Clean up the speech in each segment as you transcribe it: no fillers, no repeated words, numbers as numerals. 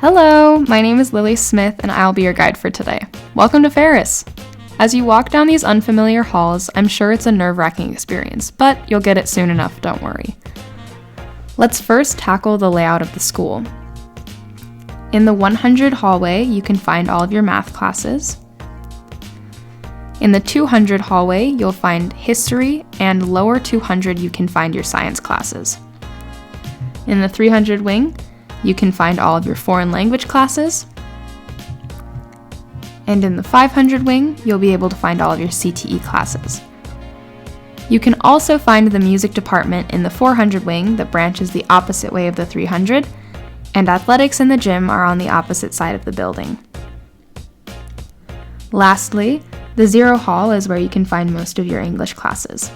Hello, my name is Lily Smith and I'll be your guide for today. Welcome to Ferris. As you walk down these unfamiliar halls, I'm sure it's a nerve-wracking experience, but you'll get it soon enough, don't worry. Let's first tackle the layout of the school. In the 100 hallway, you can find all of your math classes. In the 200 hallway, you'll find history, and lower 200 you can find your science classes. In the 300 wing, you can find all of your foreign language classes. And in the 500 wing, you'll be able to find all of your CTE classes. You can also find the music department in the 400 wing that branches the opposite way of the 300, and athletics and the gym are on the opposite side of the building. Lastly, the 0 hall is where you can find most of your English classes.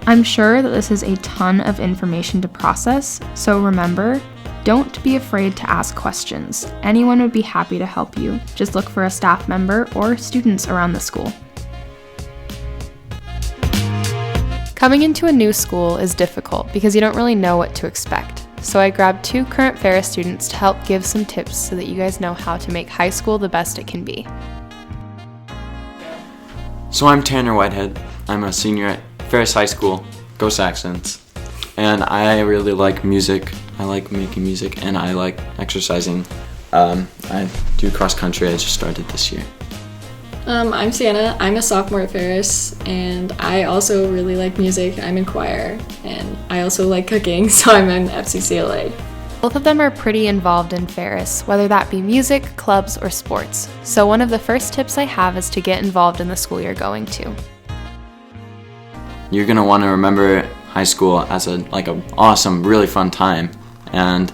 I'm sure that this is a ton of information to process, so remember, don't be afraid to ask questions. Anyone would be happy to help you. Just look for a staff member or students around the school. Coming into a new school is difficult because you don't really know what to expect. So I grabbed 2 current Ferris students to help give some tips so that you guys know how to make high school the best it can be. So I'm Tanner Whitehead. I'm a senior at Ferris High School, go Saxons, and I really like music. I like making music and I like exercising. I do cross country. I just started this year. I'm Sienna. I'm a sophomore at Ferris, and I also really like music. I'm in choir, and I also like cooking, so I'm in FCCLA. Both of them are pretty involved in Ferris, whether that be music, clubs, or sports. So one of the first tips I have is to get involved in the school you're going to. You're gonna want to remember high school as an awesome, really fun time, and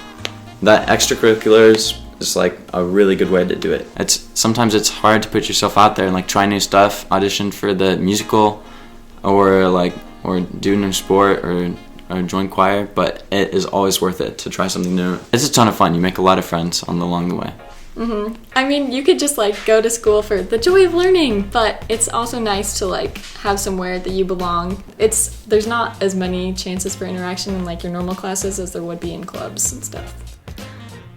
that extracurriculars is like a really good way to do it. Sometimes it's hard to put yourself out there and try new stuff, audition for the musical, or do new sport or join choir, but it is always worth it to try something new. It's a ton of fun. You make a lot of friends along the way. I mean, you could just go to school for the joy of learning, but it's also nice to have somewhere that you belong. There's not as many chances for interaction in your normal classes as there would be in clubs and stuff.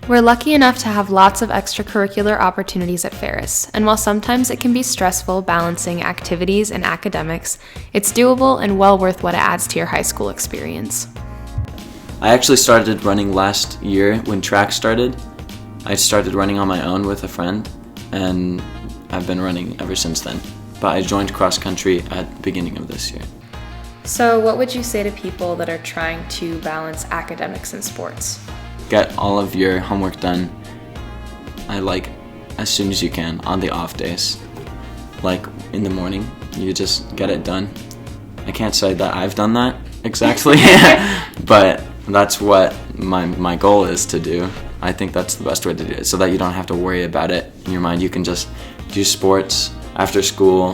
We're lucky enough to have lots of extracurricular opportunities at Ferris, and while sometimes it can be stressful balancing activities and academics, it's doable and well worth what it adds to your high school experience. I actually started running last year when track started. I started running on my own with a friend, and I've been running ever since then. But I joined cross country at the beginning of this year. So what would you say to people that are trying to balance academics and sports? Get all of your homework done, as soon as you can on the off days. In the morning, you just get it done. I can't say that I've done that exactly, but that's what my goal is to do. I think that's the best way to do it, so that you don't have to worry about it in your mind. You can just do sports after school.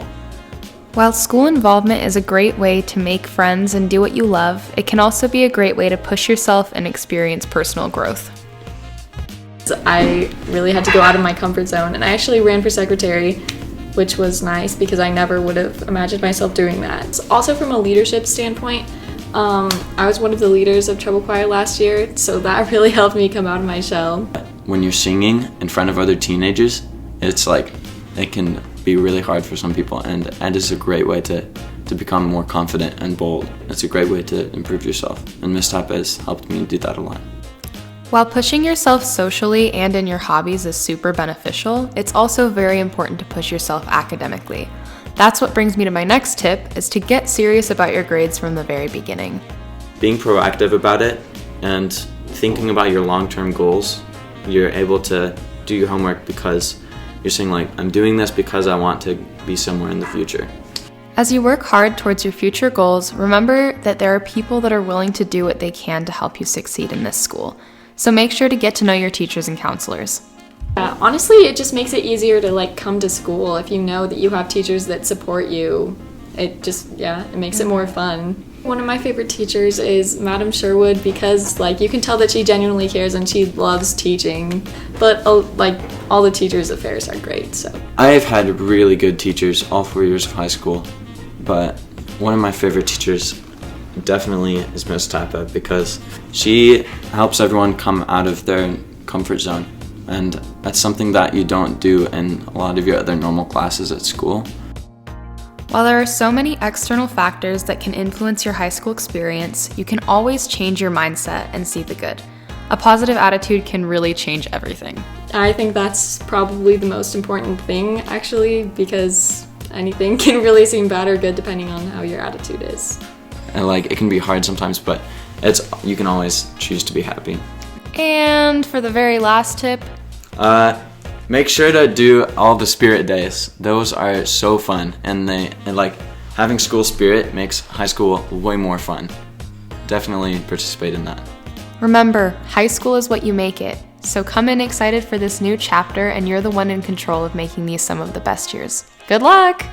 While school involvement is a great way to make friends and do what you love, it can also be a great way to push yourself and experience personal growth. I really had to go out of my comfort zone, and I actually ran for secretary, which was nice because I never would have imagined myself doing that. Also from a leadership standpoint, I was one of the leaders of treble choir last year, so that really helped me come out of my shell. When you're singing in front of other teenagers, it can be really hard for some people, and it's a great way to become more confident and bold. It's a great way to improve yourself, and Miss Tap has helped me do that a lot. While pushing yourself socially and in your hobbies is super beneficial, it's also very important to push yourself academically. That's what brings me to my next tip, is to get serious about your grades from the very beginning. Being proactive about it and thinking about your long-term goals, you're able to do your homework because you're saying I'm doing this because I want to be somewhere in the future. As you work hard towards your future goals, remember that there are people that are willing to do what they can to help you succeed in this school. So make sure to get to know your teachers and counselors. Honestly, it just makes it easier to come to school if you know that you have teachers that support you. It makes it more fun. One of my favorite teachers is Madam Sherwood because you can tell that she genuinely cares and she loves teaching. But all the teachers at Ferris are great. So I have had really good teachers all 4 years of high school, but one of my favorite teachers definitely is Miss Tappa, because she helps everyone come out of their comfort zone. And that's something that you don't do in a lot of your other normal classes at school. While there are so many external factors that can influence your high school experience, you can always change your mindset and see the good. A positive attitude can really change everything. I think that's probably the most important thing, actually, because anything can really seem bad or good depending on how your attitude is. And it can be hard sometimes, but you can always choose to be happy. And for the very last tip, make sure to do all the spirit days. Those are so fun, and having school spirit makes high school way more fun. Definitely participate in that. remember, high school is what you make it. So come in excited for this new chapter, and you're the one in control of making these some of the best years. Good luck!